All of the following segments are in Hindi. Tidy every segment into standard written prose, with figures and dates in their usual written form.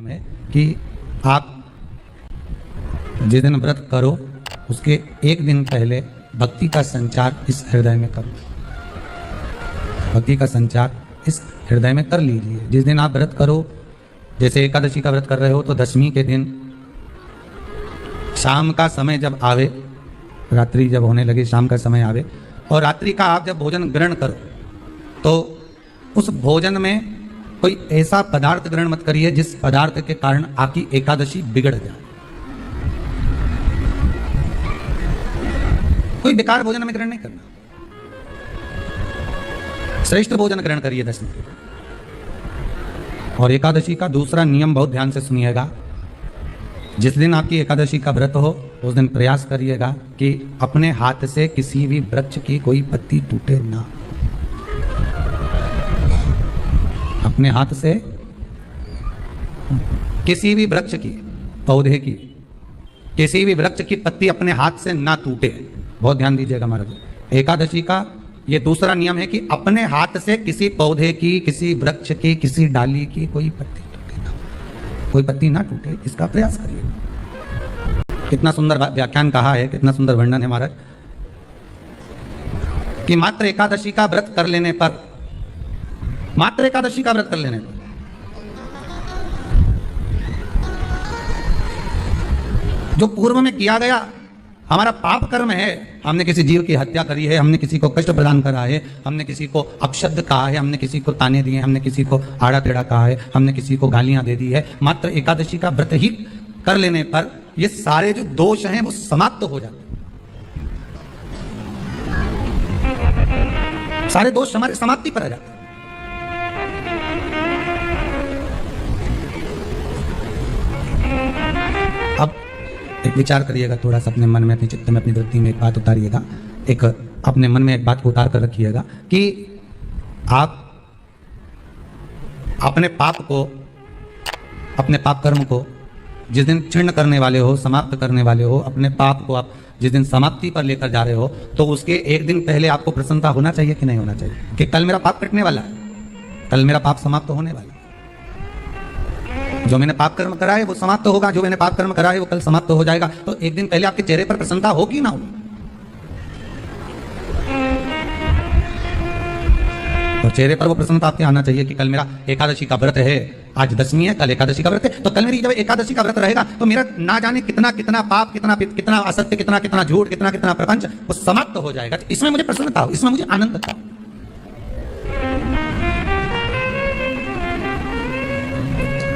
नाम है कि आप जिस दिन व्रत करो उसके एक दिन पहले भक्ति का संचार इस हृदय में करो। भक्ति का संचार इस हृदय में कर लीजिए। जिस दिन आप व्रत करो, जैसे एकादशी का व्रत कर रहे हो तो दशमी के दिन शाम का समय जब आवे, रात्रि जब होने लगे, शाम का समय आवे और रात्रि का आप जब भोजन ग्रहण करो तो उस भोजन में कोई ऐसा पदार्थ ग्रहण मत करिए जिस पदार्थ के कारण आपकी एकादशी बिगड़ जाए। कोई बेकार भोजन में ग्रहण नहीं करना, श्रेष्ठ भोजन ग्रहण करिए दशमी के। और एकादशी का दूसरा नियम बहुत ध्यान से सुनिएगा। जिस दिन आपकी एकादशी का व्रत हो उस दिन प्रयास करिएगा कि अपने हाथ से किसी भी वृक्ष की कोई पत्ती टूटे ना। अपने हाथ से किसी भी वृक्ष की, पौधे की, किसी भी वृक्ष की पत्ती अपने हाथ से ना टूटे। बहुत ध्यान दीजिएगा महाराज। एकादशी का ये दूसरा नियम है कि अपने हाथ से किसी पौधे की, किसी वृक्ष की, किसी डाली की कोई पत्ती टूटे ना, कोई पत्ती ना टूटे, इसका प्रयास करिए। कितना सुंदर व्याख्यान कहा है, कितना सुंदर वर्णन है महाराज कि मात्र एकादशी का व्रत कर लेने पर, मात्र एकादशी का व्रत कर लेने पर जो पूर्व में किया गया हमारा पाप कर्म है, हमने किसी जीव की हत्या करी है, हमने किसी को कष्ट प्रदान करा है, हमने किसी को अपशब्द कहा है, हमने किसी को ताने दिए, हमने किसी को आड़ा टेढ़ा कहा है, हमने किसी को गालियां दे दी है, मात्र एकादशी का व्रत ही कर लेने पर ये सारे जो दोष हैं वो समाप्त हो जाते हैं। सारे दोष हमारे समाप्ति पर आ जाते हैं। अब एक विचार करिएगा थोड़ा सा अपने मन में, अपने चित्त में, अपनी वृत्ति में एक बात उतारिएगा। एक अपने मन में एक बात को उतार कर रखिएगा कि आप अपने पाप को, अपने पाप कर्म को जिस दिन क्षीण करने वाले हो, समाप्त करने वाले हो, अपने पाप को आप जिस दिन समाप्ति पर लेकर जा रहे हो तो उसके एक दिन पहले आपको प्रसन्नता होना चाहिए कि नहीं होना चाहिए कि कल मेरा पाप कटने वाला है, कल मेरा पाप समाप्त होने वाला है। जो मैंने पाप कर्म करा है वो समाप्त होगा, जो मैंने पाप कर्म करा है वो कल समाप्त हो जाएगा। तो एक दिन पहले आपके चेहरे पर प्रसन्नता होगी ना होगी? तो चेहरे पर वो प्रसन्नता आपके आना चाहिए कि कल मेरा एकादशी का व्रत है, आज दशमी है, कल एकादशी का व्रत है, तो कल मेरी जब एकादशी का व्रत रहेगा तो मेरा ना जाने कितना कितना पाप, कितना असत्य, कितना झूठ, कितना प्रपंच वो समाप्त हो जाएगा। इसमें मुझे प्रसन्नता हो, इसमें मुझे आनंद था।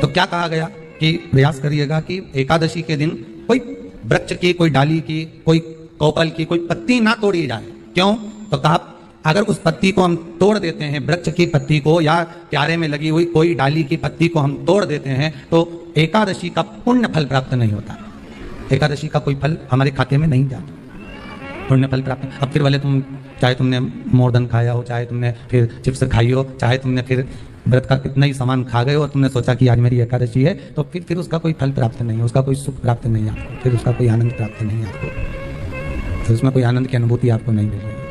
तो क्या कहा गया कि प्रयास करिएगा कि एकादशी के दिन कोई वृक्ष की, कोई डाली की, कोई कोपल की कोई पत्ती ना तोड़ी जाए। क्यों? तो कहा अगर उस पत्ती को हम तोड़ देते हैं, वृक्ष की पत्ती को या क्यारे में लगी हुई कोई डाली की पत्ती को हम तोड़ देते हैं तो एकादशी का पुण्य फल प्राप्त नहीं होता। एकादशी का कोई फल हमारे खाते में नहीं जाता, पुण्य फल प्राप्त। अब फिर भले तुम, चाहे तुमने मोरधन खाया हो, चाहे तुमने फिर चिप्स खाई हो, चाहे तुमने फिर व्रत का कितना ही सामान खा गए और तुमने सोचा कि आज मेरी एकादशी है, तो फिर उसका कोई फल प्राप्त नहीं है, उसका कोई सुख प्राप्त नहीं है आपको, फिर उसका कोई आनंद प्राप्त नहीं है आपको, फिर उसमें कोई आनंद की अनुभूति आपको नहीं मिलेगी।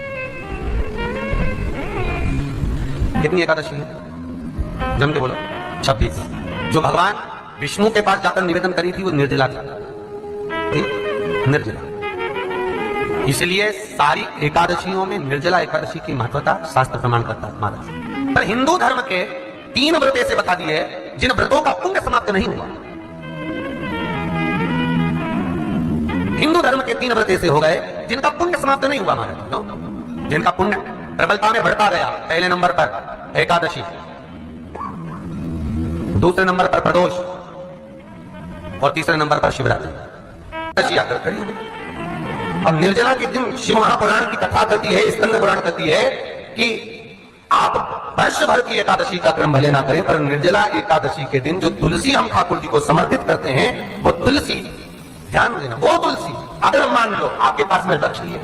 कितनी एकादशी है? जम के बोलो। 26। जो भगवान विष्णु के पास जाकर निवेदन करी थी वो निर्जला थी, निर्जला। इसलिए सारी एकादशियों में निर्जला एकादशी की महत्वता शास्त्र प्रमाण करता है महाराज। पर हिंदू धर्म के 3 व्रत ऐसे बता दिए जिन व्रतों का पुण्य समाप्त नहीं हुआ। हिंदू धर्म के 3 व्रत ऐसे हो गए जिनका पुण्य समाप्त नहीं हुआ महाराज, जिनका पुण्य प्रबलता में बढ़ता गया। पहले नंबर पर एकादशी, दूसरे नंबर पर प्रदोष और तीसरे नंबर पर शिवरात्रि आकर खड़ी है। और निर्जला के दिन शिव महापुराण की कथा करती है, स्कंद पुराण करती है कि आप वर्ष भर की एकादशी का क्रम भले ना करें पर निर्जला एकादशी के दिन जो तुलसी हम ठाकुर जी को समर्पित करते हैं वो तुलसी, ध्यान देना, वो तुलसी अगर मान लो आपके पास में रख लिए,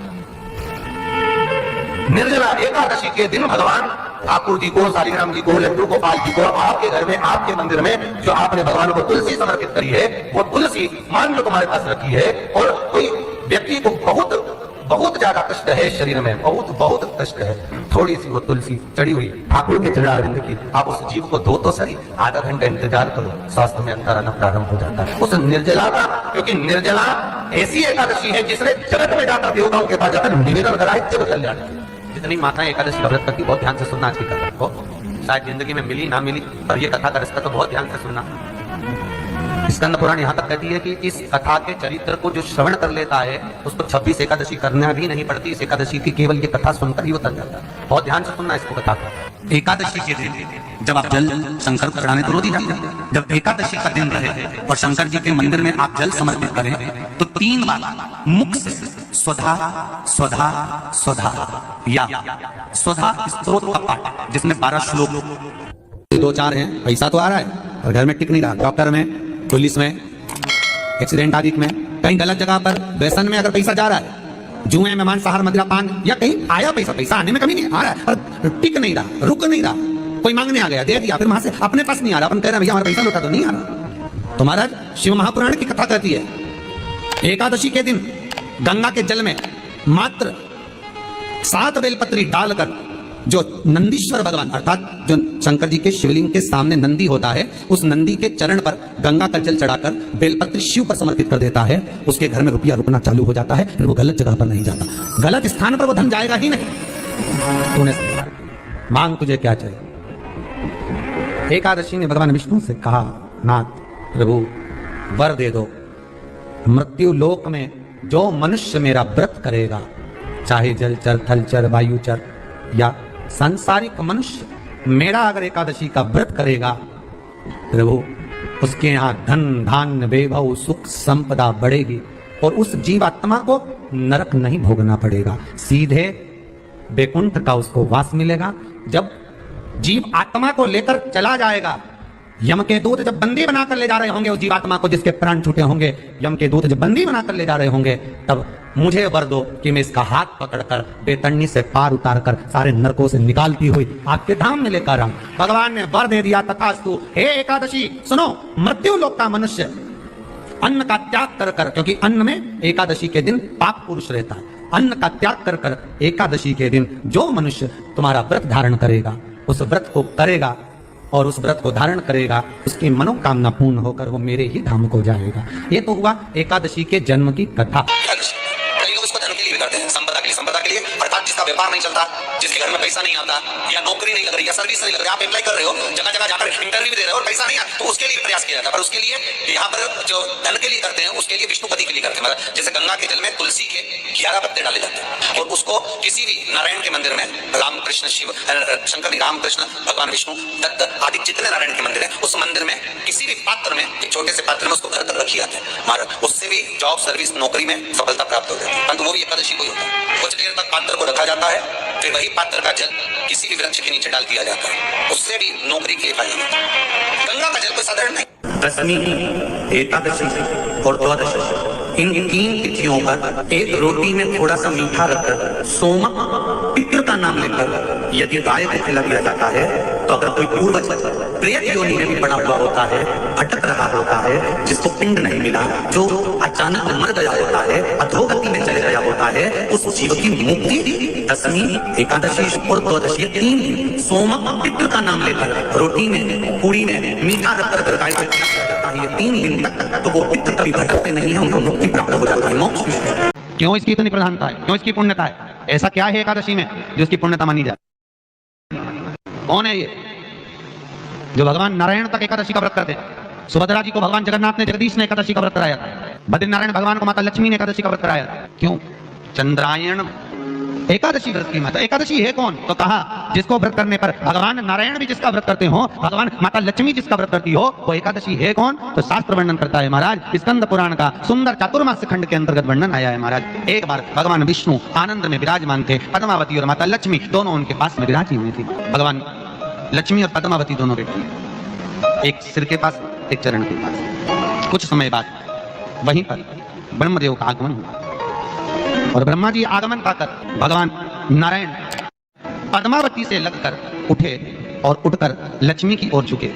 निर्जला एकादशी के दिन भगवान ठाकुर जी को, सालीग्राम जी को, लड्डू गोपाल जी को, आपके घर में, आपके मंदिर में जो आपने भगवान को तुलसी समर्पित करी है वो तुलसी मान लो तुम्हारे पास रखी है और कोई व्यक्ति को बहुत बहुत ज्यादा कष्ट है शरीर में, बहुत बहुत कष्ट है। थोड़ी सी वो तुलसी चढ़ी हुई ठाकुर के चरणारविंद की, आप उस जीव को धो तो सही, आधा घंटा इंतजार करो, स्वास्थ्य में अंतर आना प्रारंभ हो जाता है। उस निर्जला का, क्योंकि निर्जला ऐसी एकादशी है जिसने जगत में जाकर देवताओं के पास जाकर निवेदन करा है जगत कल्याण की। जितनी माताएं एकादशी का व्रत करती, बहुत ध्यान से सुनना आज की कथा को, शायद जिंदगी में मिली ना मिली, पर ये कथा का रिश्ता तो बहुत ध्यान से सुनना। स्कंद पुराण यहाँ तक कहती है कि इस कथा के चरित्र को जो श्रवण कर लेता है उसको 26 एकादशी करना भी नहीं पड़ती। इस एकादशी की केवल ये कथा सुनकर ही उतर जाता है। बहुत ध्यान से सुनना इसको कथा को। एकादशी के दिन जब आप जल शंकर को चढ़ाने तो रोज ही जाते हैं, जब एकादशी का दिन रहे और शंकर जी के मंदिर में आप जल समर्पित करें तो 3 बार मुख से स्वधा स्वधा स्वधा या स्वधा स्तोत्र का पाठ, जिसमें 12 श्लोक 2-4 हैं। पैसा तो आ रहा है और घर में टिक नहीं रहा, डॉक्टर में, पुलिस में, एक्सीडेंट आदि में, कहीं गलत जगह पर व्यसन में अगर पैसा जा रहा है, जुए में, मांसाहार, मदिरा पान, या कहीं आया पैसा आने में कमी नहीं आ रहा है और टिक नहीं रहा, रुक नहीं रहा, कोई मांगने आ गया दे दिया, फिर वहां से अपने पास नहीं आ रहा, अपन कह रहे हैं भैया हमारा पैसा लौटा, तो नहीं आ रहा। तो महाराज शिव महापुराण की कथा कहती है एकादशी के दिन गंगा के जल में मात्र 7 बेलपत्री डालकर जो नंदीश्वर भगवान अर्थात जो शंकर जी के शिवलिंग के सामने नंदी होता है, उस नंदी के चरण पर गंगा का जल चढ़ाकर बेलपत्र शिव पर समर्पित कर देता है, उसके घर में रुपया रुकना चालू हो जाता है, फिर वो गलत जगह पर नहीं जाता, गलत स्थान पर वो धन जाएगा ही नहीं। तूने मांग तुझे क्या चाहिए? एकादशी ने भगवान विष्णु से कहा, नाथ प्रभु वर दे दो, मृत्यु लोक में जो मनुष्य मेरा व्रत करेगा, चाहे जलचर, थलचर, वायुचर या सांसारिक मनुष्य, मेरा अगर एकादशी का व्रत करेगा प्रभु, उसके यहाँ धन धान्य वैभव सुख संपदा बढ़ेगी और उस जीवात्मा को नरक नहीं भोगना पड़ेगा, सीधे वैकुंठ का उसको वास मिलेगा। जब जीव आत्मा को लेकर चला जाएगा, यम के दूत जब बंदी बनाकर ले जा रहे होंगे उस जीवात्मा को जिसके प्राण छूटे होंगे, यम के दूत जब बंदी बनाकर ले जा रहे होंगे, तब मुझे वर दो कि मैं इसका हाथ पकड़कर बेतरनी से पार उतारकर सारे नरकों से निकालती हुई आपके धाम में लेकर आऊं। भगवान ने वर दे दिया, तथास्तु। हे एकादशी सुनो, मृत्यु लोक का मनुष्य अन्न का त्याग कर कर, क्योंकि अन्न में एकादशी के दिन पाप पुरुष रहता है, अन्न का त्याग कर कर एकादशी के दिन जो मनुष्य तुम्हारा व्रत धारण करेगा, उस व्रत को करेगा और उस व्रत को धारण करेगा, उसकी मनोकामना पूर्ण होकर वो मेरे ही धाम को जाएगा। ये तो हुआ एकादशी के जन्म की कथा। संपदा के लिए, अर्थात जिसका व्यापार नहीं चलता, जिसके घर में पैसा नहीं आता, या नौकरी नहीं लग रही, या सर्विस नहीं लग रही, आप अप्लाई कर रहे हो, जगह जगह जाकर इंटरव्यू दे रहे हो और पैसा नहीं आता, तो उसके लिए प्रयास किया जाता है। पर उसके लिए यहाँ पर जो धन के लिए करते हैं, उसके लिए विष्णुपति के लिए करते हैं। मतलब जैसे गंगा के जल में तुलसी के 11 पत्ते डाले जाते हैं और उसको किसी भी नारायण के मंदिर में, रामकृष्ण शिव शंकर रामकृष्ण भगवान विष्णु दत्त आदि जितने नारायण के मंदिर है, उस मंदिर में किसी भी पात्र में, एक छोटे से पात्र में उसको घर तक रखी जाते हैं महाराज, उससे भी जॉब सर्विस नौकरी में सफलता प्राप्त हो जाती है। परंतु वो भी एकादशी को ही होता है। कुछ देर तक पात्र को रखा जाता है, फिर वही पात्र का जल किसी भी वृक्ष के नीचे डाल दिया जाता है, उससे भी नौकरी के लिए फायदा मिलता है। गंगा का जल कोई साधारण नहीं। दशमी, एकादशी और द्वादशी, इन 3 तिथियों पर एक रोटी में थोड़ा सा मीठा रखकर सोमा पितृ का नाम लेकर यदि गाय को खिला दिया जाता है, तो अगर कोई पूर्वज प्रेत योनि में भी पड़ा हुआ होता है, भटक रहा होता है, जिसको पिंड नहीं मिला, जो अचानक मर गया होता है, अधोगति में चले गया होता है, उस जीव की मुक्ति दशमी, एकादशी और द्वादशी 3 दिन सोमा पितृ का नाम लेकर रोटी में, पूरी में मीठा रखकर गाय को खिलाया जाता है। ये 3 दिन तक तो वो पितृ कभी भटकते नहीं है, उनको मुक्ति प्राप्त हो जाती है, मोक्ष। क्यों इसकी इतनी प्रधानता है, क्यों इसकी पुण्यता है? ऐसा क्या है एकादशी में जो इसकी पुण्यता मानी जाती? कौन है ये जो भगवान नारायण तक एकादशी का व्रत करते हैं? सुभद्रा जी को भगवान जगन्नाथ ने, जगदीश ने एकादशी का व्रत कराया था। बद्रीनारायण भगवान को माता लक्ष्मी ने एकादशी का व्रत कराया था। क्यों? चंद्रायण एकादशी व्रत की माता। एकादशी है कौन? तो कहा जिसको व्रत करने पर भगवान नारायण भी जिसका व्रत करते हो, भगवान माता लक्ष्मी जिसका व्रत करती हो, वो एकादशी है कौन? तो शास्त्र वर्णन करता है महाराज। स्कंद पुराण का सुंदर चातुर्मास्य खंड के अंतर्गत वर्णन आया है महाराज। एक बार भगवान विष्णु आनंद में विराजमान थे, पद्मावती और माता लक्ष्मी दोनों उनके पास में विराजी हुई थी। भगवान लक्ष्मी और पद्मावती दोनों बैठी, एक सिर के पास, एक चरण के पास। कुछ समय बाद वहीं पर ब्रह्मदेव का आगमन हुआ और ब्रह्मा जी आगमन पाकर भगवान नारायण पद्मावती से लगकर उठे और उठकर लक्ष्मी की ओर झुके।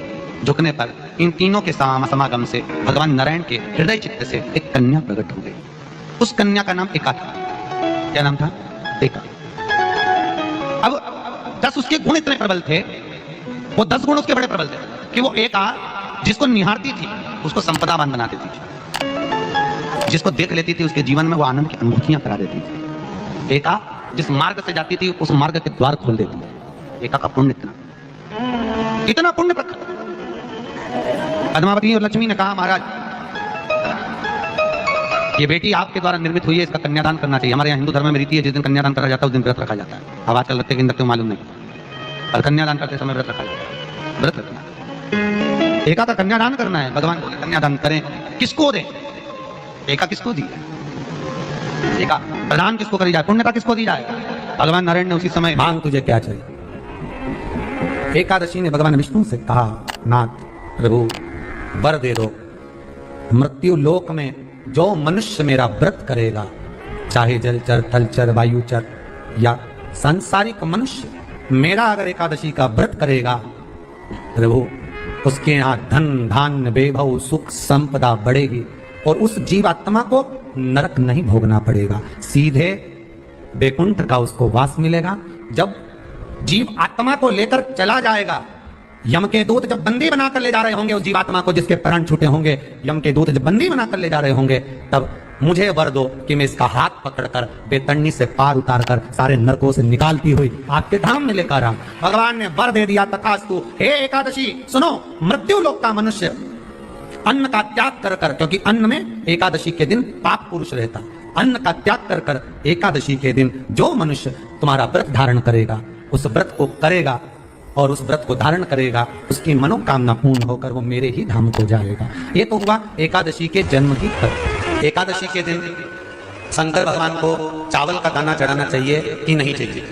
झुकने पर इन तीनों के समागम से भगवान नारायण के हृदय चित्त से एक कन्या प्रकट हो गई। उस कन्या का नाम एका था। क्या नाम था? एका। अब 10 उसके गुण इतने प्रबल थे, वो 10 गुण उसके बड़े प्रबल थे कि वो एका जिसको निहारती थी उसको संपदावान बना देती थी, जिसको देख लेती थी उसके जीवन में वो आनंद की अनुभूतियां करा देती थी। एका जिस मार्ग से जाती थी उस मार्ग के द्वार खोल देती थी। एका का पुण्य इतना पुण्य प्रखर। पद्मावती और लक्ष्मी ने कहा, महाराज ये बेटी आपके द्वारा निर्मित हुई है, इसका कन्यादान करना चाहिए। हमारे यहाँ हिंदू धर्म में रीति है, जिस दिन कन्यादान करा जाता है उस दिन व्रत रखा जाता है। अब आजकल रखते कि रखते मालूम नहीं, और कन्यादान करते समय व्रत रखा जाता है। व्रत रखना, एका का कन्यादान करना है। भगवान बोले कन्यादान करें, किसको दें? एका किसको दी? एका प्रदान किसको करी जाए? पुण्यता किसको दी जाए? भगवान नारायण ने उसी समय, मांग तुझे क्या चाहिए? एकादशी ने भगवान विष्णु से कहा, नाथ प्रभु वर दे दो, मृत्यु लोक में जो मनुष्य मेरा व्रत करेगा, चाहे जलचर थलचर वायुचर या सांसारिक मनुष्य, मेरा अगर एकादशी का व्रत करेगा प्रभु, उसके यहाँ धन धान्य वैभव सुख संपदा बढ़ेगी और उस जीवात्मा को नरक नहीं भोगना पड़ेगा, सीधे वैकुंठ का उसको वास मिलेगा। जब जीव आत्मा को लेकर चला जाएगा, यम के दूत जब बंदी बनाकर ले जा रहे होंगे उस जीवात्मा को, जिसके प्राण छूटे होंगे, यम के दूत जब बंदी बनाकर ले जा रहे होंगे, तब मुझे वर दो कि मैं इसका हाथ पकड़कर बेतरनी से पार उतारकर सारे नरकों से निकालती हुई आपके धाम में लेकर आऊं। भगवान ने वर दे दिया, तथास्तु। हे एकादशी सुनो, मृत्यु लोक का मनुष्य अन्न का त्याग कर कर, क्योंकि अन्न में एकादशी के दिन पाप पुरुष रहता, अन्न का त्याग कर कर एकादशी के दिन जो मनुष्य तुम्हारा व्रत धारण करेगा, उस व्रत को करेगा और उस व्रत को धारण करेगा, उसकी मनोकामना पूर्ण होकर वो मेरे ही धाम को जाएगा। ये तो हुआ एकादशी के जन्म की कथा। एकादशी के दिन शंकर भगवान को चावल का दाना चढ़ाना चाहिए कि नहीं चाहिए?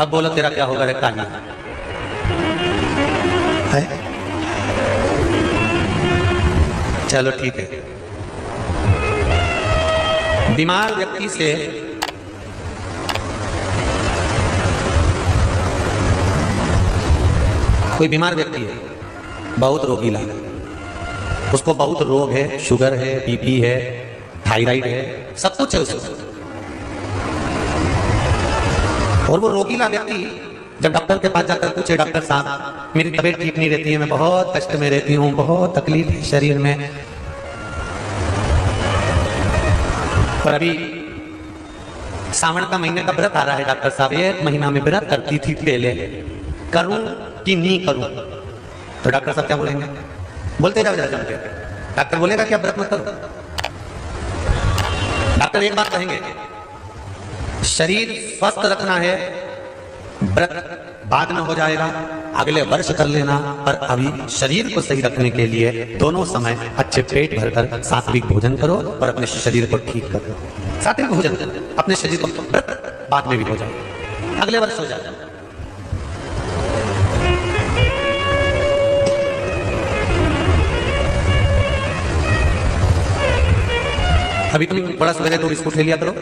अब बोलो तेरा क्या होगा रे कान्हा? है? चलो ठीक है। बीमार व्यक्ति से कोई बीमार व्यक्ति है, बहुत रोगीला है, उसको बहुत रोग है, शुगर है, बीपी है, थायराइड है, सब कुछ है उसको, और वो रोगीला व्यक्ति जब डॉक्टर के पास जाकर पूछे, डॉक्टर साहब मेरी तबीयत ठीक नहीं रहती है, मैं बहुत कष्ट में रहती हूँ, बहुत तकलीफ है शरीर में, पर अभी सावन का महीने का व्रत आ रहा है डॉक्टर साहब, 1 महीना में व्रत करती थी पहले, करूं कि नहीं करूं? तो डॉक्टर साहब क्या बोलेंगे? बोलते जाओ जरा जमके। डॉक्टर बोलेगा क्या व्रत मत करो? डॉक्टर एक बात कहेंगे, शरीर स्वस्थ रखना है, व्रत बाद में हो जाएगा, अगले वर्ष कर लेना, पर अभी शरीर को सही रखने के लिए दोनों समय अच्छे पेट भरकर सात्विक भोजन करो और अपने शरीर को ठीक करो। सात्विक भोजन करो, अपने शरीर को, व्रत बाद में भी हो जाए, अगले वर्ष हो जाए। अभी तुम बड़ा सवेरे 2 बिस्कुट ले लिया करो,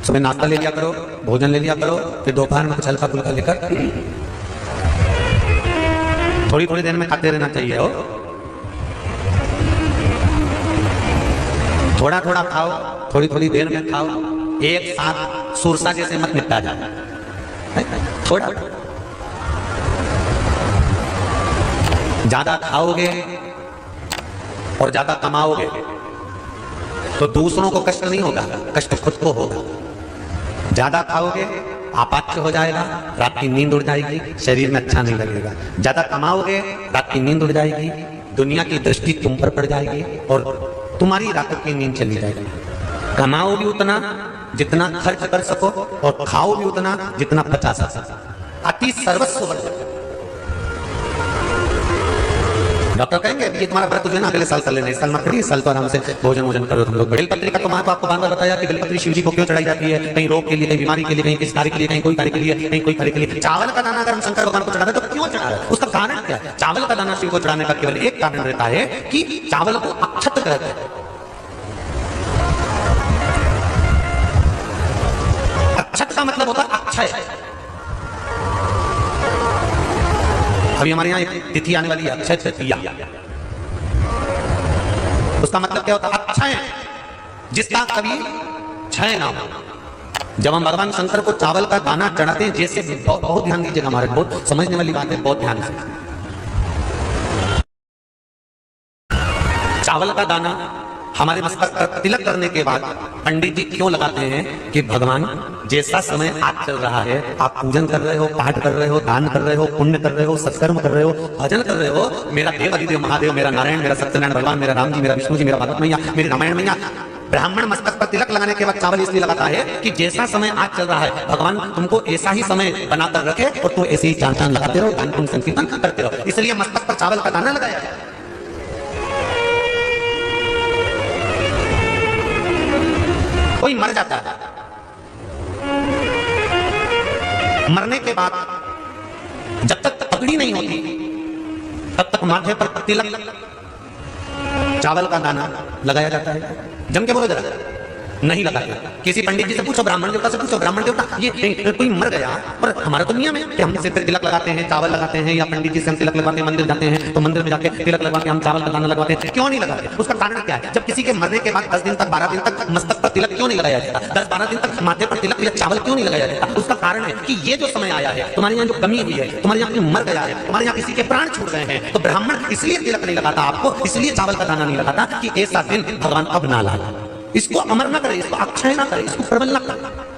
सुबह नाश्ता ले लिया करो, भोजन ले लिया करो, फिर दोपहर में कुछ हल्का फुल्का लेकर थोड़ी थोड़ी देर में खाते रहना चाहिए हो, थोड़ा थोड़ा खाओ, थोड़ी थोड़ी देर में खाओ, एक साथ सुरसा जैसे मत निपटा जाए, थोड़ा। ज्यादा खाओगे और ज्यादा कमाओगे तो दूसरों को कष्ट नहीं होगा, कष्ट खुद को होगा। ज्यादा खाओगे आपाच्य हो जाएगा, रात की नींद उड़ जाएगी, शरीर में अच्छा नहीं लगेगा। ज्यादा कमाओगे, रात की नींद उड़ जाएगी, दुनिया की दृष्टि तुम पर पड़ जाएगी और तुम्हारी रातों की नींद चली जाएगी। कमाओ भी उतना जितना खर्च कर सको और खाओ भी उतना जितना पचा सको, अति सर्वस्व बढ़ जाए। डॉक्टर कहेंगे ये तुम्हारा व्रत तुझे ना अगले साल कर लेना, इस साल मत करिए, इस साल तो आराम से भोजन वोजन करो तुम लोग। बेलपत्री का तो मैं आपको बार बार बताया कि बेलपत्री शिव जी को क्यों चढ़ाई जाती है, कहीं रोग के लिए, कहीं बीमारी के लिए, कहीं किस कार्य के लिए, कहीं कोई कार्य के लिए, कहीं कोई कार्य के लिए। चावल का दाना अगर हम शंकर भगवान को चढ़ा रहे तो क्यों चढ़ा रहे? उसका कारण क्या है? चावल का दाना शिव को चढ़ाने का केवल एक कारण रहता है कि चावल को अक्षत कहते हैं। अक्षत का मतलब होता है अक्षय। अभी हमारे यहाँ एक तिथि आने वाली है, अक्षय तृतीया। उसका मतलब क्या होता है? अक्षय, जिसका कभी क्षय ना हो। जब हम भगवान शंकर को चावल का दाना चढ़ाते हैं, जैसे बहुत ध्यान दीजिएगा, हमारे बहुत समझने वाली बात है, बहुत ध्यान से। चावल का दाना हमारे मस्तक पर तिलक करने के बाद पंडित जी क्यों लगाते हैं? कि भगवान, जैसा समय आज चल रहा है, आप पूजन कर रहे हो, पाठ कर रहे हो, दान कर रहे हो, पुण्य कर रहे हो, सत्कर्म कर रहे हो, भजन कर रहे हो, मेरा देव अधिदेव महादेव, मेरा नारायण, मेरा सत्यनारायण भगवान, मेरा राम जी, मेरा विष्णु जी, मेरा भागवत मैया, मेरी रामायण मैया, ब्राह्मण मस्तक पर तिलक लगाने के बाद चावल इसलिए लगाता है कि जैसा समय आज चल रहा है, भगवान तुमको ऐसा ही समय बनाकर रखे और तुम ऐसे ही चांद चांद लगाते रहो, दान पुण्य संकीर्तन करते रहो, इसलिए मस्तक पर चावल का दाना लगाया है। कोई मर जाता है, मरने के बाद जब तक पगड़ी नहीं होती तब तक माथे पर तिलक, चावल का दाना लगाया जाता है। जम के बोलो जरा, नहीं लगाते। किसी पंडित जी से पूछो, ब्राह्मण देवता से पूछो, ब्राह्मण देवता ये कोई मर गया, पर हमारा तो नियम है कि हम सिर पे तिलक लगाते हैं, चावल लगाते हैं, या पंडित जी से हम तिलक लगाते हैं, मंदिर जाते हैं तो मंदिर में जाके तिलक लगा के हम चावल का दाना लगवाते हैं। क्यों नहीं लगाते? उसका कारण क्या है? जब किसी के मरने के बाद 10 दिन तक, 12 दिन तक मस्तक पर तिलक क्यों नहीं लगाया जाता? 10-12 दिन तक माथे पर तिलक या चावल क्यों नहीं लगाया जाता? उसका कारण है कि ये जो समय आया है, तुम्हारे यहाँ जो कमी हुई है, तुम्हारे यहाँ मर गया है, तुम्हारे यहाँ किसी के प्राण छूट गए हैं, तो ब्राह्मण इसलिए तिलक नहीं लगाता आपको, इसलिए चावल का दाना नहीं लगाता कि ऐसा दिन भगवान अब ना लाए। इसको अमर ना करे, इसको अक्षय ना करे, इसको प्रबल ना करे।